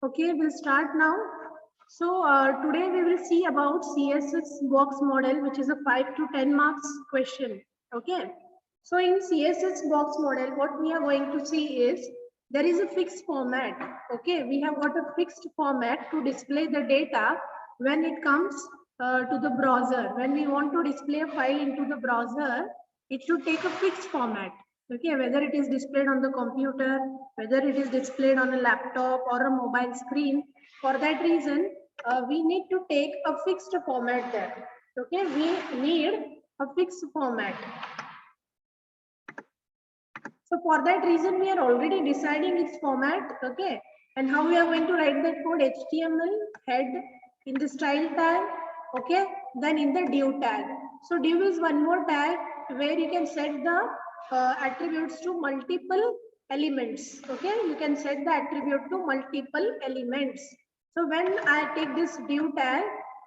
Okay, we'll start now. So today we will see about CSS box model, which is a 5 to 10 marks question. Okay. So in CSS box model, what we are going to see is there is a fixed format. Okay, we have got a fixed format to display the data when it comes to the browser. When we want to display a file into the browser, it should take a fixed format. Okay, whether it is displayed on the computer, whether it is displayed on a laptop or a mobile screen. For that reason, we need to take a fixed format there. Okay, we need a fixed format. So for that reason, we are already deciding its format. Okay, and how we are going to write that code: HTML head in the style tag. Okay, then in the div tag. So div is one more tag where you can set the attributes to multiple elements. Okay, you can set the attribute to multiple elements. So when I take this div tag,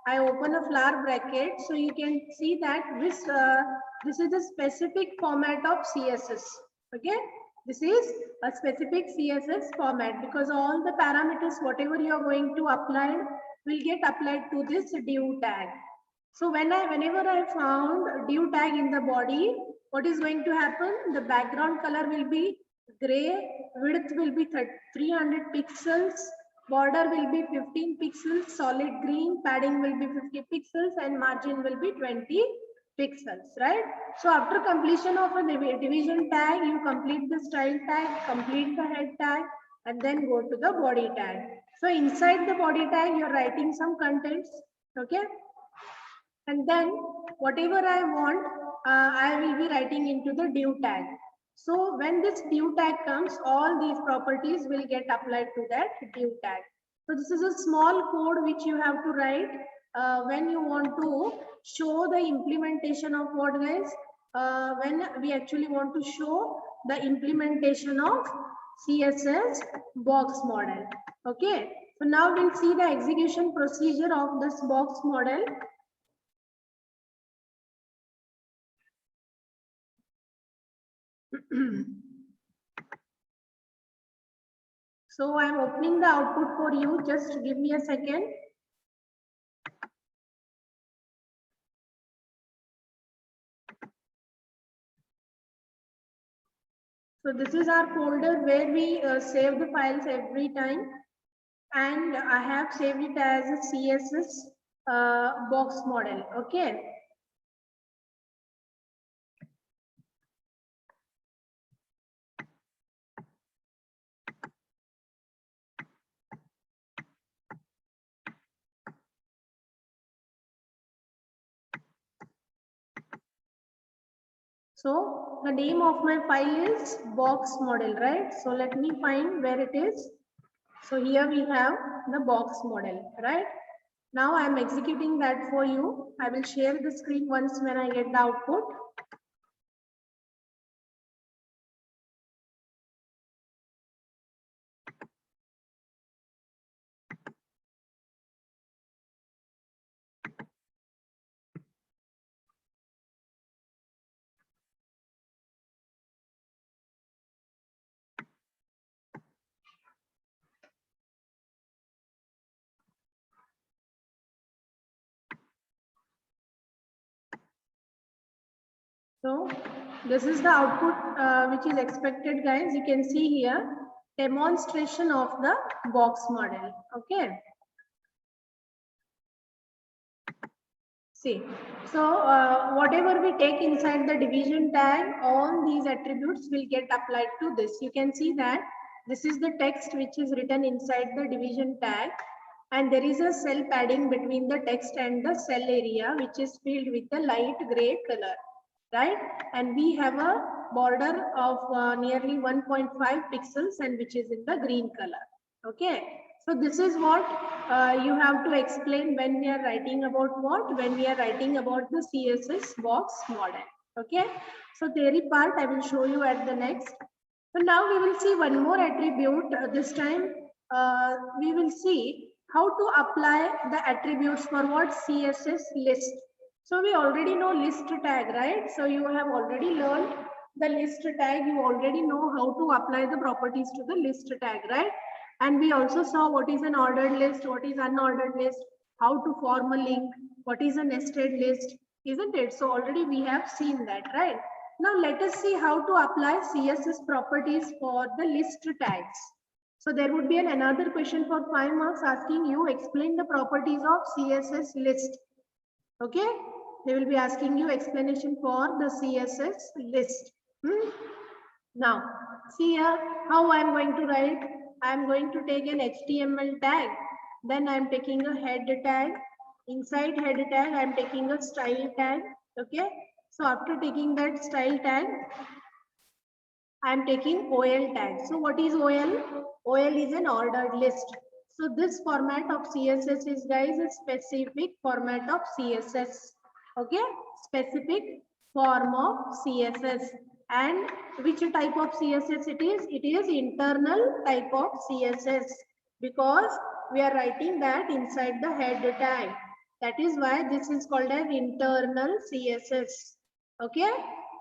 I open a flower bracket, so you can see that this is the specific format of CSS. Okay, this is a specific CSS format because all the parameters, whatever you are going to apply, will get applied to this div tag. So whenever I found div tag in the body, what is going to happen? The background color will be gray, width will be 300 pixels, border will be 15 pixels, solid green, padding will be 50 pixels, and margin will be 20 pixels, right? So after completion of a division tag, you complete the style tag, complete the head tag, and then go to the body tag. So inside the body tag, you're writing some contents, okay? And then whatever I want, I will be writing into the div tag. So when this div tag comes, all these properties will get applied to that div tag. So this is a small code which you have to write when you want to show the implementation of what, guys? When we actually want to show the implementation of CSS box model. Okay. So now we'll see the execution procedure of this box model. So I'm opening the output for you. Just give me a second. So this is our folder where we save the files every time. And I have saved it as a CSS box model. Okay. So the name of my file is box model, right? So let me find where it is. So here we have the box model, right? Now I am executing that for you. I will share the screen once when I get the output. So this is the output which is expected, guys. You can see here demonstration of the box model. Okay. See, so whatever we take inside the division tag, all these attributes will get applied to this. You can see that this is the text which is written inside the division tag, and there is a cell padding between the text and the cell area which is filled with a light gray color, right? And we have a border of nearly 1.5 pixels and which is in the green color. Okay. So this is what you have to explain when we are writing about what? When we are writing about the CSS box model. Okay. So theory part I will show you at the next. So now we will see one more attribute. This time we will see how to apply the attributes for what? CSS list. So we already know list tag, right? So you have already learned the list tag. You already know how to apply the properties to the list tag, right? And we also saw what is an ordered list, what is unordered list, how to form a link, what is a nested list, isn't it? So already we have seen that, right? Now let us see how to apply CSS properties for the list tags. So there would be another question for 5 marks asking you explain the properties of CSS list. Okay, they will be asking you explanation for the CSS list. Now, see here how I am going to write. I am going to take an HTML tag. Then I am taking a head tag. Inside head tag, I am taking a style tag. Okay. So after taking that style tag, I am taking OL tag. So what is OL? OL is an ordered list. So this format of CSS is, guys, a specific format of CSS. Okay, specific form of CSS. And which type of CSS it is? It is internal type of CSS because we are writing that inside the head tag. That is why this is called as internal CSS. Okay,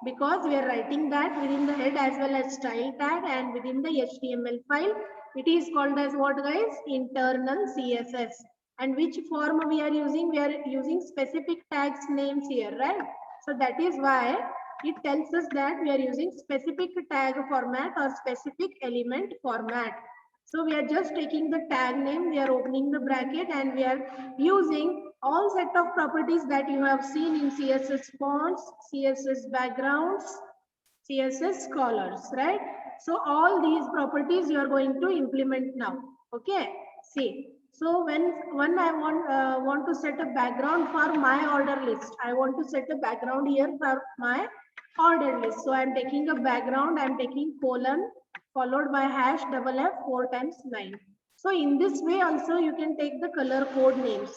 because we are writing that within the head as well as style tag and within the HTML file. It is called as what, guys? Internal CSS. And which form we are using? We are using specific tags names here, right? So that is why it tells us that we are using specific tag format or specific element format. So we are just taking the tag name, we are opening the bracket and we are using all set of properties that you have seen in CSS fonts, CSS backgrounds, CSS colors, right? So all these properties you are going to implement now. Okay, see. So when I want to set a background for my order list, I want to set a background here for my order list. So I'm taking a background, I'm taking colon followed by hash double F 4 times 9. So in this way also you can take the color code names.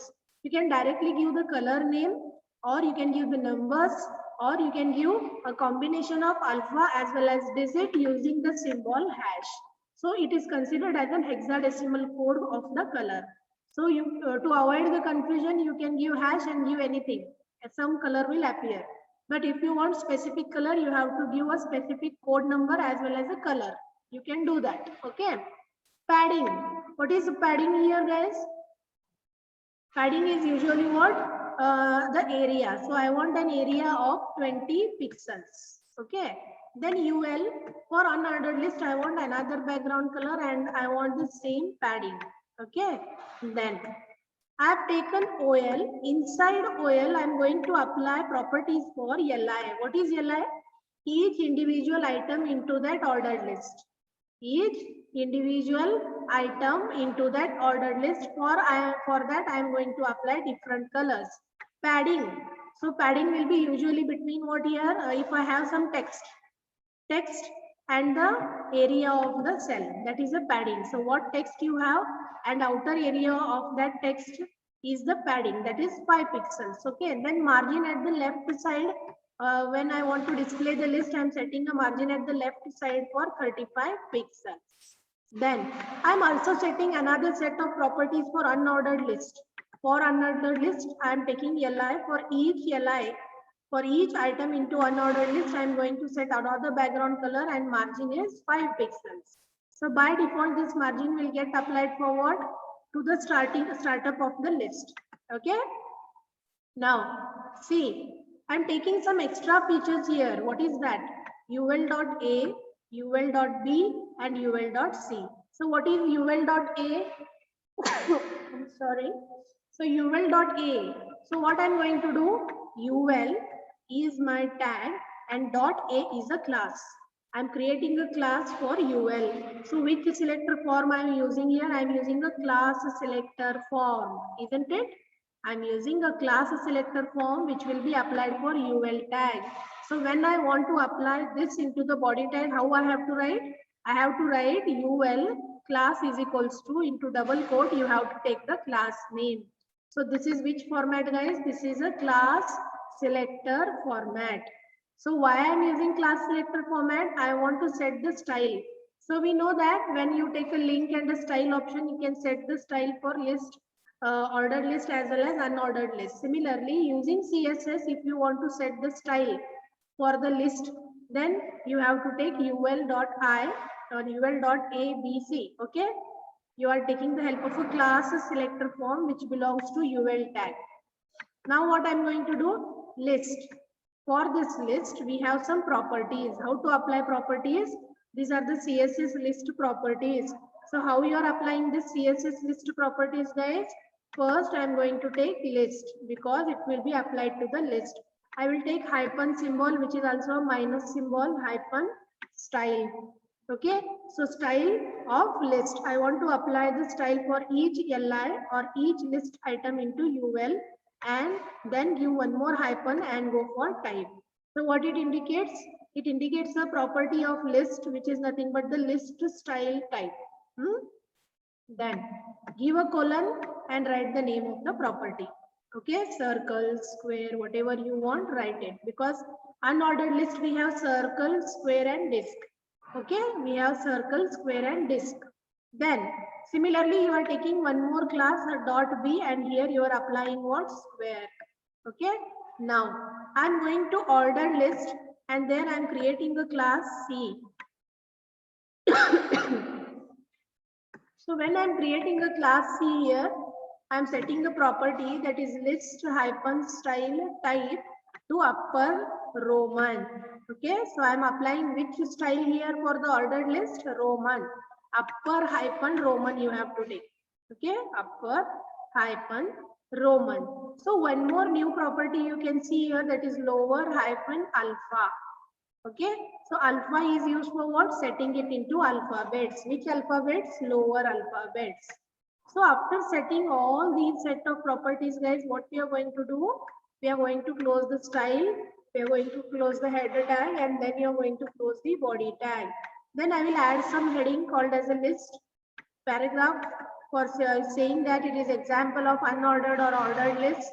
You can directly give the color name or you can give the numbers or you can give a combination of alpha as well as digit using the symbol hash. So it is considered as an hexadecimal code of the color. So you to avoid the confusion, you can give hash and give anything. Some color will appear. But if you want specific color, you have to give a specific code number as well as a color. You can do that. Okay. Padding. What is padding here, guys? Padding is usually what? The area. So I want an area of 20 pixels. Okay. Then UL for unordered list, I want another background color and I want the same padding. Okay. Then I have taken OL. Inside OL, I am going to apply properties for LI. What is LI? Each individual item into that ordered list. Each individual item into that ordered list. For that, I am going to apply different colors. Padding. So padding will be usually between what here? If I have some text and the area of the cell, that is a padding. So what text you have and outer area of that text is the padding, that is 5 pixels. Okay, and then margin at the left side, when I want to display the list, I am setting a margin at the left side for 35 pixels. Then I am also setting another set of properties for unordered list. For unordered list, I am taking LI. For each LI, for each item into unordered list, I am going to set another background color and margin is 5 pixels. So by default, this margin will get applied forward to the startup of the list. Okay. Now, see, I'm taking some extra features here. What is that? ul.a, ul.b, and ul.c. So what is ul.a? I'm sorry. So ul.a. So what I'm going to do? Ul is my tag and .a is a class. I'm creating a class for UL. So which selector form I'm using here? I'm using a class selector form, isn't it? I'm using a class selector form which will be applied for UL tag. So when I want to apply this into the body tag, how I have to write? I have to write UL class is equals to into double quote. You have to take the class name. So this is which format, guys? This is a class selector format. So why I'm using class selector format? I want to set the style. So we know that when you take a link and a style option, you can set the style for list, ordered list as well as unordered list. Similarly, using CSS, if you want to set the style for the list, then you have to take ul.I or ul.abc. Okay. You are taking the help of a class selector form which belongs to UL tag. Now what I'm going to do? List. For this list, we have some properties. How to apply properties? These are the CSS list properties. So how you are applying this CSS list properties, guys? First, I'm going to take list because it will be applied to the list. I will take hyphen symbol, which is also a minus symbol, hyphen style. Okay, so style of list. I want to apply the style for each LI or each list item into UL and then give one more hyphen and go for type. So what it indicates? It indicates the property of list, which is nothing but the list style type. Then give a colon and write the name of the property. Okay, circle, square, whatever you want, write it. Because unordered list we have circle, square and disk. Okay, we have circle, square and disk. Then similarly you are taking one more class dot b and here you are applying what? Square. Okay, now I'm going to order list and then I'm creating a class C. So when I'm creating a class C here, I'm setting a property that is list hyphen style type to upper Roman. Okay, so I'm applying which style here for the ordered list? Roman. Upper hyphen Roman you have to take. Okay, upper hyphen Roman. So one more new property you can see here, that is lower hyphen alpha. Okay, so alpha is used for what? Setting it into alphabets. Which alphabets? Lower alphabets. So after setting all these set of properties, guys, what we are going to do? We are going to close the style. We are going to close the header tag and then you are going to close the body tag. Then I will add some heading called as a list paragraph for saying that it is example of unordered or ordered list.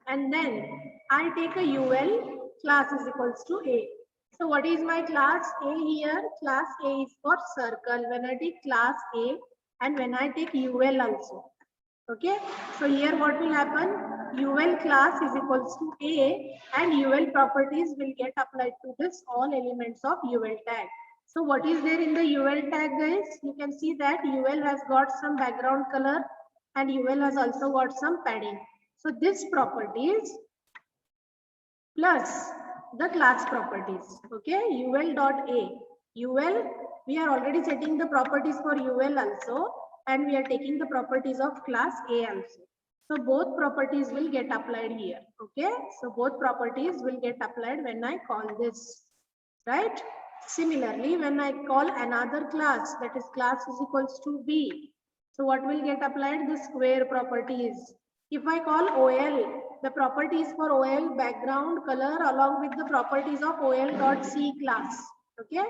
And then I take a UL class is equals to A. So what is my class A here? Class A is for circle. When I take class A and when I take UL also. Okay. So here what will happen? UL class is equals to A and UL properties will get applied to this all elements of UL tag. So what is there in the UL tag, guys? You can see that UL has got some background color and UL has also got some padding. So this properties plus the class properties. Okay, UL dot A. UL, we are already setting the properties for UL also and we are taking the properties of class A also. So both properties will get applied here. Okay, so both properties will get applied when I call this, right? Similarly, when I call another class, that is class is equals to B. So what will get applied? The square properties. If I call OL, the properties for OL background color along with the properties of OL.C class. Okay,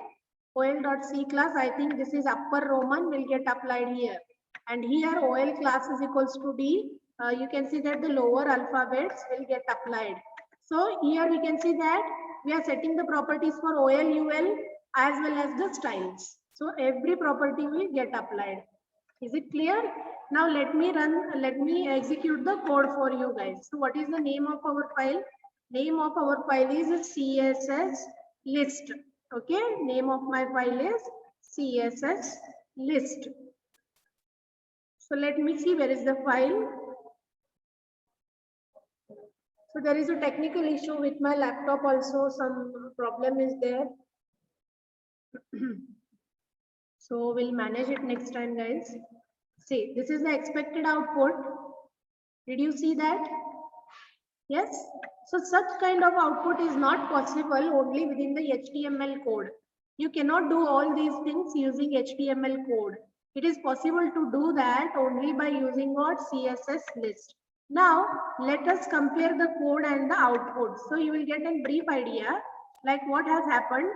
OL.C class, I think this is upper Roman will get applied here. And here OL class is equals to D. You can see that the lower alphabets will get applied. So here we can see that we are setting the properties for OL, UL as well as the styles. So every property will get applied. Is it clear? Now let me execute the code for you guys. So what is the name of our file? Name of our file is CSS list. Okay, name of my file is CSS list. So let me see where is the file. So there is a technical issue with my laptop also, some problem is there. So we'll manage it next time, guys. See, this is the expected output. Did you see that? Yes. So such kind of output is not possible only within the HTML code. You cannot do all these things using HTML code. It is possible to do that only by using what? CSS list. Now, let us compare the code and the output. So you will get a brief idea like what has happened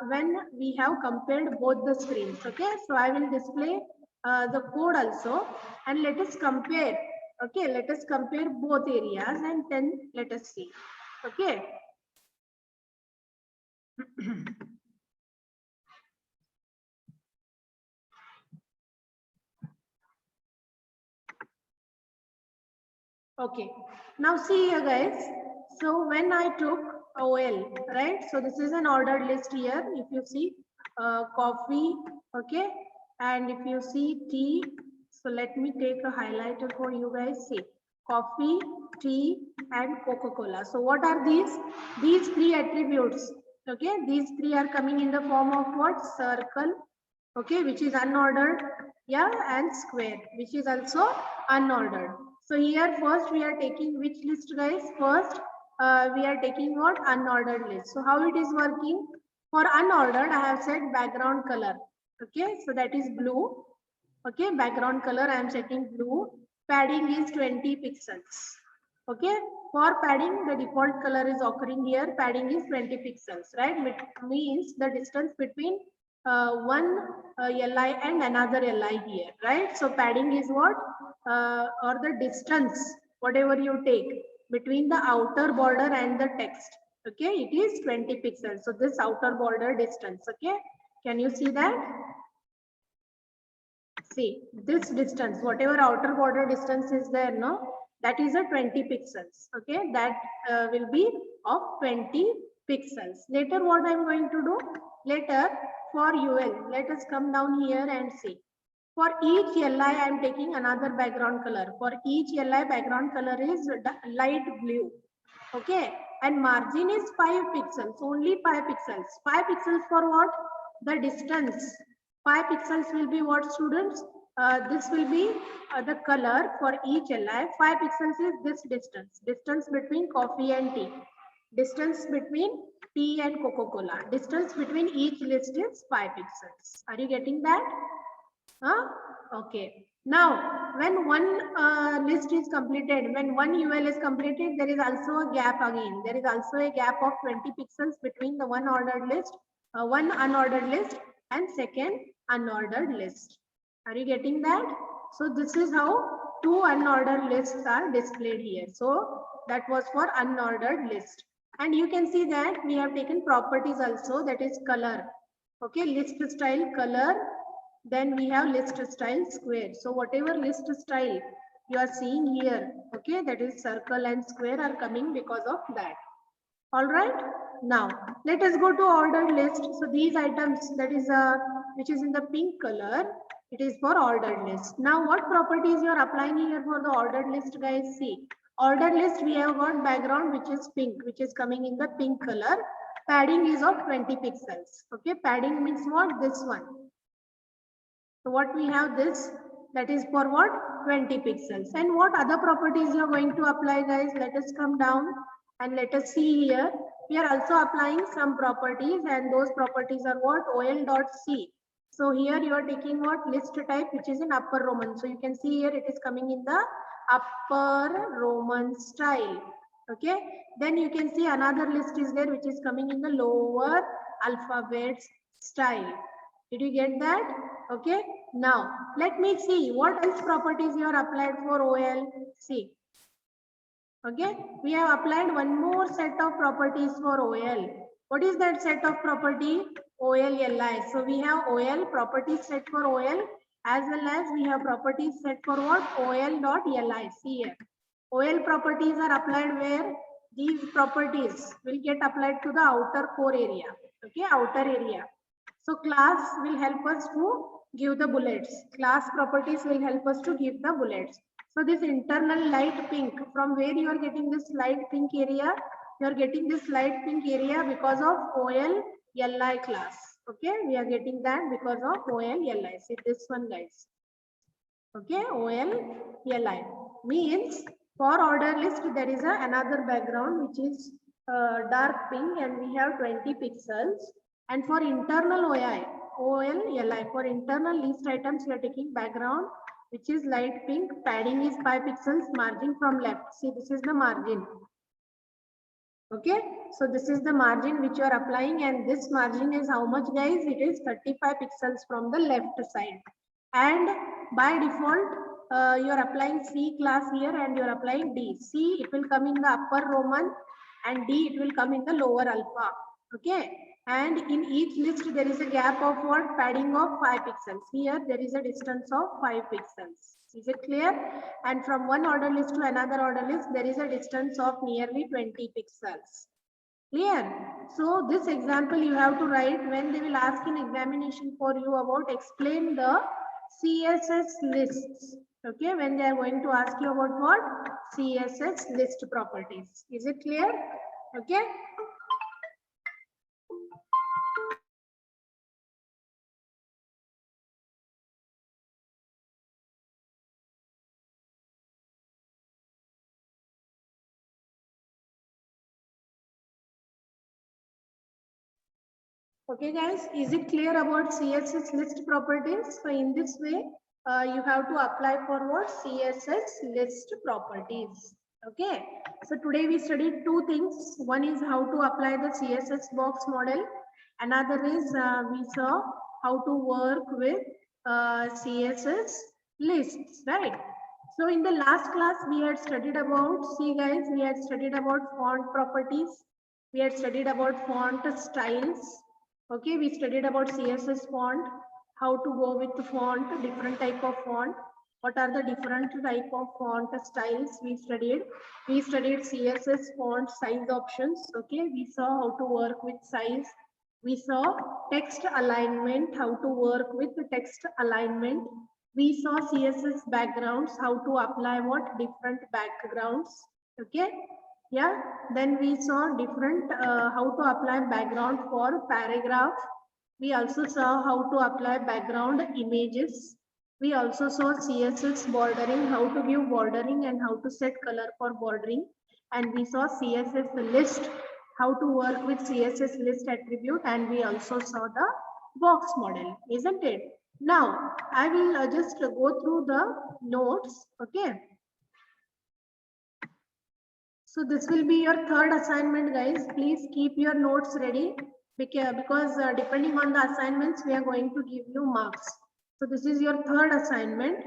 when we have compared both the screens. Okay, so I will display the code also and let us compare. Okay, let us compare both areas and then let us see. Okay. Okay, now see here guys. So when I took OL, right? So this is an ordered list here. If you see coffee, okay, And if you see tea, so let me take a highlighter for you guys. See, coffee, tea, and Coca-Cola. So what are these? These three attributes. Okay, these three are coming in the form of what? Circle. Okay, which is unordered. Yeah, and square, which is also unordered. So here first we are taking which list, guys? First, we are taking what? Unordered list. So how it is working? For unordered, I have said background color. Okay, so that is blue. Okay, background color I am setting blue. Padding is 20 pixels. Okay, for padding the default color is occurring here. Padding is 20 pixels, right? Which means the distance between one LI and another LI here, right? So padding is what? Or the distance, whatever you take between the outer border and the text. Okay, it is 20 pixels. So this outer border distance. Okay, can you see that? See, this distance, whatever outer border distance is there, no, that is a 20 pixels. Okay, that will be of 20 pixels. Later, what I'm going to do? Later, for UL, let us come down here and see. For each LI, I am taking another background color. For each LI, background color is light blue. Okay, and margin is 5 pixels, only 5 pixels. 5 pixels for what? The distance. 5 pixels will be what, students? This will be the color for each LI. 5 pixels is this distance. Distance between coffee and tea. Distance between tea and Coca-Cola. Distance between each list is 5 pixels. Are you getting that? Okay. Now, when one list is completed, when one UL is completed, there is also a gap again. There is also a gap of 20 pixels between the one ordered list, one unordered list, and second unordered list. Are you getting that? So this is how two unordered lists are displayed here. So that was for unordered list. And you can see that we have taken properties also, that is color. Okay, list style color. Then we have list style square. So whatever list style you are seeing here, okay, that is circle and square are coming because of that. All right. Now let us go to ordered list. So these items, that is which is in the pink color, it is for ordered list. Now what properties you are applying here for the ordered list, guys? See, ordered list we have got background which is pink, which is coming in the pink color. Padding is of 20 pixels. Okay, padding means what? This one. So what we have this, that is for what? 20 pixels. And what other properties you are going to apply, guys? Let us come down and let us see here. We are also applying some properties, and those properties are what? OL.C. So here you are taking what? List type, which is in upper Roman. So you can see here it is coming in the upper Roman style. Okay. Then you can see another list is there which is coming in the lower alphabet style. Did you get that? Okay. Now let me see what else properties you are applied for OL. See. Okay. We have applied one more set of properties for OL. What is that set of property? OL-LI. So we have OL properties set for OL, as well as we have properties set for what? OL.LI. See here. OL properties are applied where these properties will get applied to the outer core area. Okay, outer area. So class will help us to give the bullets. Class properties will help us to give the bullets. So this internal light pink, from where you are getting this light pink area? You are getting this light pink area because of OL-LI class. Okay, we are getting that because of OL-LI. See this one, guys. Okay, OL-LI means for order list there is another background which is dark pink, and we have 20 pixels. And for internal OL-LI, for internal list items we are taking background which is light pink, padding is 5 pixels, margin from left. See, this is the margin. Okay, so this is the margin which you are applying, and this margin is how much, guys? It is 35 pixels from the left side. And by default, you are applying C class here, and you are applying D. C, it will come in the upper Roman, and D, it will come in the lower alpha. Okay, and in each list there is a gap of what? Padding of 5 pixels. Here there is a distance of 5 pixels. Is it clear? And from one order list to another order list there is a distance of nearly 20 pixels. Clear? So this example you have to write when they will ask in examination for you about explain the CSS lists. Okay, when they are going to ask you about what? CSS list properties. Is it clear? Okay. Okay guys, is it clear about CSS list properties? So in this way, you have to apply for what? CSS list properties. Okay. So today we studied two things. One is how to apply the CSS box model. Another is we saw how to work with CSS lists, right? So in the last class we had studied about, see guys, we had studied about font properties. We had studied about font styles. Okay, we studied about CSS font, how to go with the font, different type of font. What are the different type of font styles we studied? We studied CSS font size options. Okay, we saw how to work with size. We saw text alignment, how to work with the text alignment. We saw CSS backgrounds, how to apply what different backgrounds. Okay, yeah, then we saw different how to apply background for paragraph. We also saw how to apply background images. We also saw CSS bordering, how to give bordering and how to set color for bordering. And we saw CSS list, how to work with CSS list attribute. And we also saw the box model, isn't it? Now, I will just go through the notes, okay? So this will be your third assignment, guys. Please keep your notes ready because depending on the assignments, we are going to give you marks. So this is your third assignment.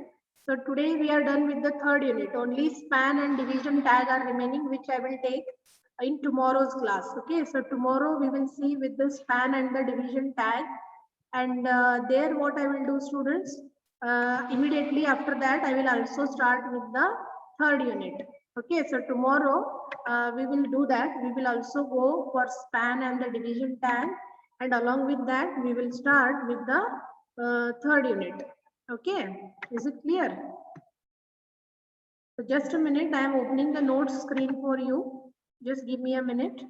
So today we are done with the third unit. Only span and division tag are remaining, which I will take in tomorrow's class. Okay, so tomorrow we will see with the span and the division tag. And there what I will do, students, immediately after that, I will also start with the third unit. Okay, so tomorrow we will do that. We will also go for span and the division tag. And along with that, we will start with the third unit. Okay, is it clear? So just a minute, I am opening the notes screen for you. Just give me a minute.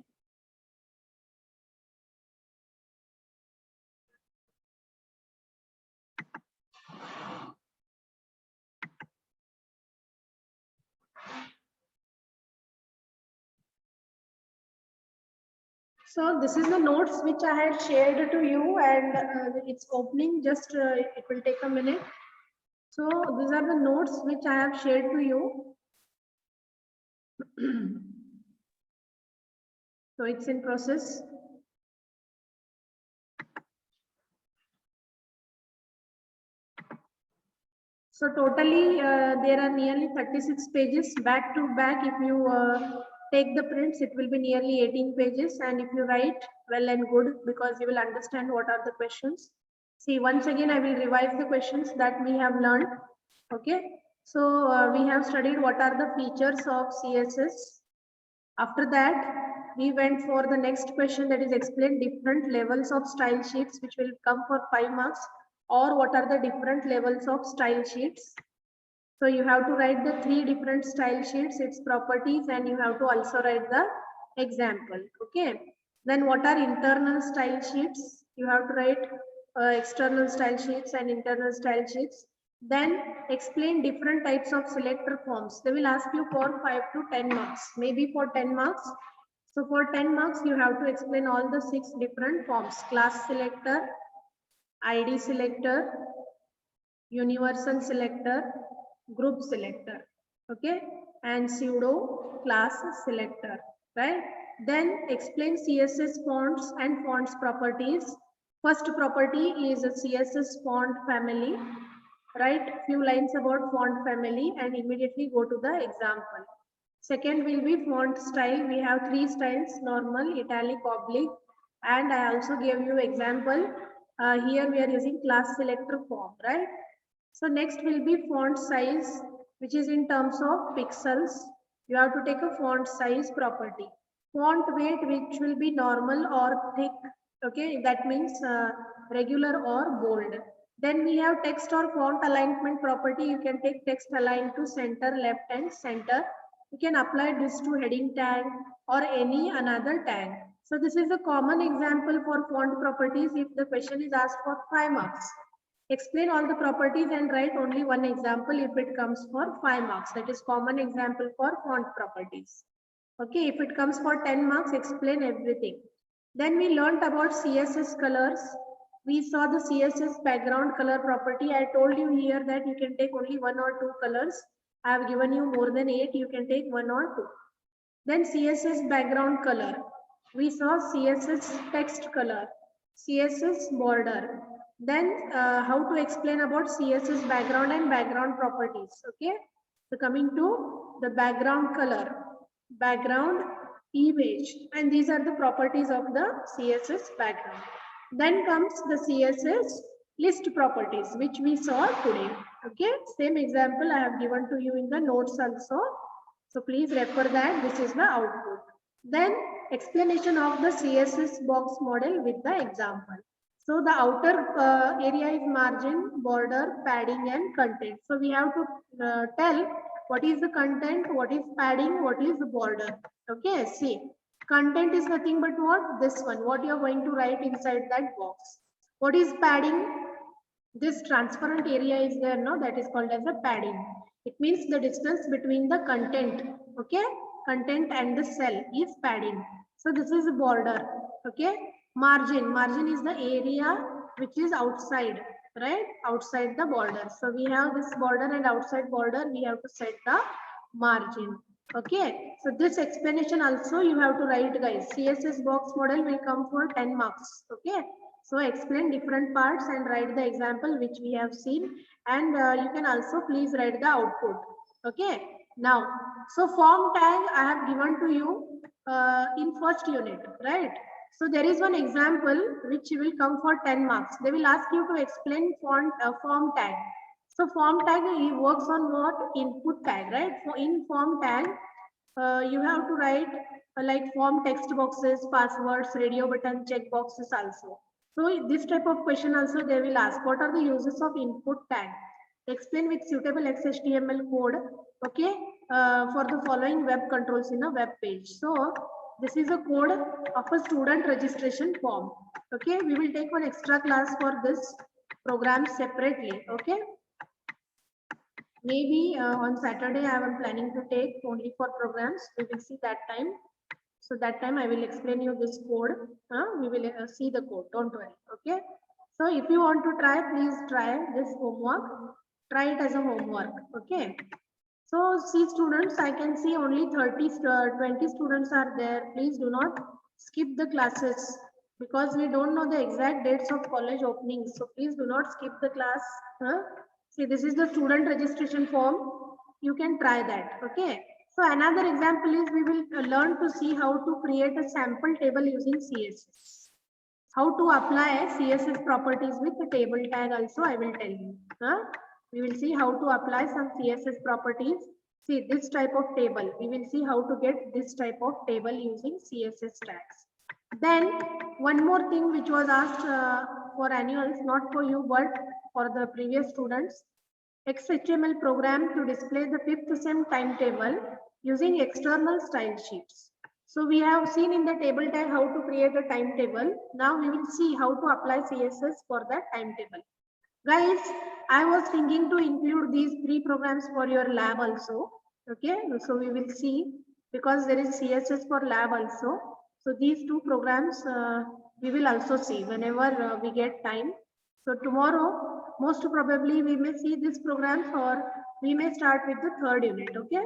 So this is the notes which I had shared to you, and it's opening. Just it will take a minute. So these are the notes which I have shared to you. So it's in process. So totally there are nearly 36 pages back to back. If you take the prints, it will be nearly 18 pages. And if you write, well and good, because you will understand what are the questions. See, once again, I will revise the questions that we have learned. Okay. So we have studied what are the features of CSS. After that, we went for the next question, that is explain different levels of style sheets, which will come for 5 marks, or what are the different levels of style sheets. So you have to write the 3 different style sheets, its properties, and you have to also write the example. Okay. Then what are internal style sheets? You have to write external style sheets and internal style sheets. Then explain different types of selector forms. They will ask you for 5 to 10 marks, maybe for 10 marks. So for 10 marks, you have to explain all the 6 different forms: class selector, ID selector, universal selector, group selector, okay, and pseudo class selector, right? Then explain CSS fonts and fonts properties. First property is a CSS font family. Write few lines about font family and immediately go to the example. Second will be font style. We have 3 styles: normal, italic, oblique, and I also gave you example. Here we are using class selector form, right? So next will be font size, which is in terms of pixels. You have to take a font size property. font weight, which will be normal or thick. Okay, that means regular or bold. Then we have text or font alignment property. You can take text align to center, left and center. You can apply this to heading tag or any another tag. So this is a common example for font properties if the question is asked for 5 marks. Explain all the properties and write only one example if it comes for 5 marks. That is common example for font properties. Okay, if it comes for 10 marks, explain everything. Then we learned about CSS colors. We saw the CSS background color property. I told you here that you can take only 1 or 2 colors. I have given you more than 8. You can take 1 or 2. Then CSS background color. We saw CSS text color, CSS border. Then how to explain about CSS background and background properties. Okay. So coming to the background color, background image, and these are the properties of the CSS background. Then comes the CSS list properties, which we saw today. Okay. Same example I have given to you in the notes also. So please refer that. This is the output. Then explanation of the CSS box model with the example. So the outer area is margin, border, padding and content. So we have to tell what is the content, what is padding, what is the border. Okay, see. Content is nothing but what? This one. What you are going to write inside that box. What is padding? This transparent area is there, no? That is called as a padding. It means the distance between the content, okay? Content and the cell is padding. So this is a border, okay? Margin. Margin is the area which is outside, right? Outside the border. So we have this border and outside border, we have to set the margin. Okay, so this explanation also you have to write, guys. CSS box model will come for 10 marks. Okay, so explain different parts and write the example which we have seen, and you can also please write the output. Okay, now, so form tag I have given to you in first unit, right? So there is one example which will come for 10 marks. They will ask you to explain form tag. So form tag works on what? Input tag, right? So in form tag, you have to write like form text boxes, passwords, radio button, check boxes also. So this type of question also they will ask. What are the uses of input tag? Explain with suitable XHTML code, okay, for the following web controls in a web page. So this is a code of a student registration form. Okay, we will take one extra class for this program separately. Okay. Maybe on Saturday I am planning to take only for programs. We will see that time. So that time I will explain you this code. We will see the code. Don't worry. Okay. So if you want to try, please try this homework. Try it as a homework. Okay. So see students, I can see only 20 students are there. Please do not skip the classes because we don't know the exact dates of college openings. So please do not skip the class. See, this is the student registration form. You can try that. Okay. So another example is we will learn to see how to create a sample table using CSS. How to apply CSS properties with the table tag also I will tell you. We will see how to apply some CSS properties. See this type of table. We will see how to get this type of table using CSS tags. Then one more thing which was asked for annuals, not for you but for the previous students. XHTML program to display the 5th sem timetable using external style sheets. So we have seen in the table tag how to create a timetable. Now we will see how to apply CSS for that timetable. Guys, I was thinking to include these 3 programs for your lab also. Okay, so we will see because there is CSS for lab also. So these 2 programs we will also see whenever we get time. So tomorrow, most probably we may see these programs or we may start with the 3rd unit. Okay.